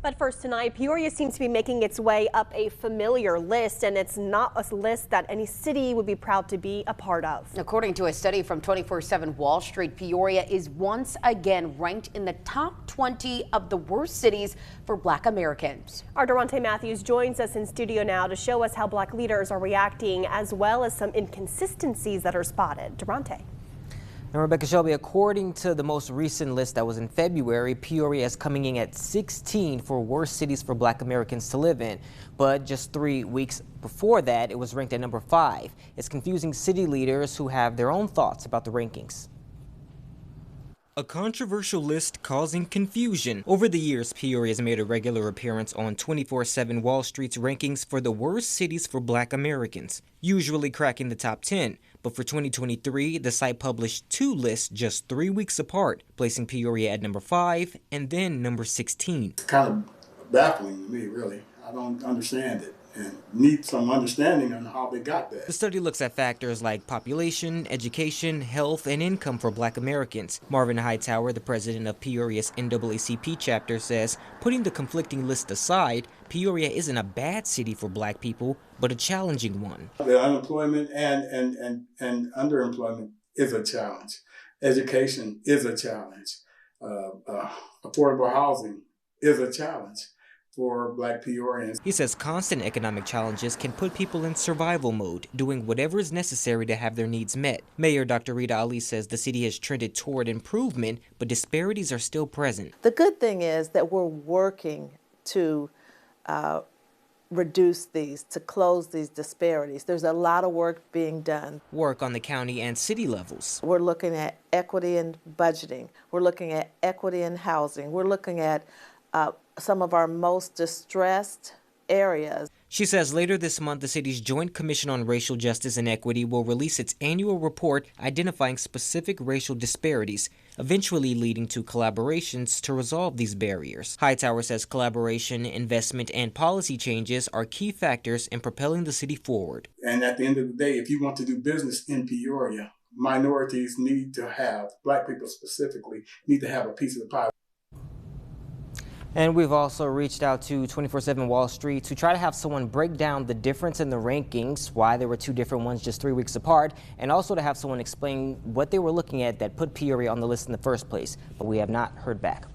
But first tonight, Peoria seems to be making its way up a familiar list, and it's not a list that any city would be proud to be a part of. According to a study from 24/7 Wall Street, Peoria is once again ranked in the top 20 of the worst cities for Black Americans. Our Durante Matthews joins us in studio now to show us how Black leaders are reacting, as well as some inconsistencies that are spotted. Durante. And Rebecca Shelby, according to the most recent list that was in February, Peoria is coming in at 16 for worst cities for Black Americans to live in. But just 3 weeks before that, it was ranked at number 5. It's confusing city leaders who have their own thoughts about the rankings. A controversial list causing confusion. Over the years, Peoria has made a regular appearance on 24/7 Wall Street's rankings for the worst cities for Black Americans, usually cracking the top 10. But for 2023, the site published 2 lists just 3 weeks apart, placing Peoria at number 5 and then number 16. It's kind of baffling to me, really. I don't understand it and need some understanding on how they got there. The study looks at factors like population, education, health, and income for Black Americans. Marvin Hightower, the president of Peoria's NAACP chapter, says, putting the conflicting list aside, Peoria isn't a bad city for Black people, but a challenging one. The unemployment and underemployment is a challenge. Education is a challenge. Affordable housing is a challenge for Black Peorians. He says constant economic challenges can put people in survival mode, doing whatever is necessary to have their needs met. Mayor Dr. Rita Ali says the city has trended toward improvement, but disparities are still present. The good thing is that we're working to reduce these, to close these disparities. There's a lot of work being done. Work on the county and city levels. We're looking at equity in budgeting. We're looking at equity in housing. We're looking at some of our most distressed areas. She says later this month, the city's Joint Commission on Racial Justice and Equity will release its annual report identifying specific racial disparities, eventually leading to collaborations to resolve these barriers. Hightower says collaboration, investment, and policy changes are key factors in propelling the city forward. And at the end of the day, if you want to do business in Peoria, minorities need to have, Black people specifically, need to have a piece of the pie. And we've also reached out to 24/7 Wall Street to try to have someone break down the difference in the rankings, why there were 2 different ones just 3 weeks apart, and also to have someone explain what they were looking at that put Peoria on the list in the first place. But we have not heard back.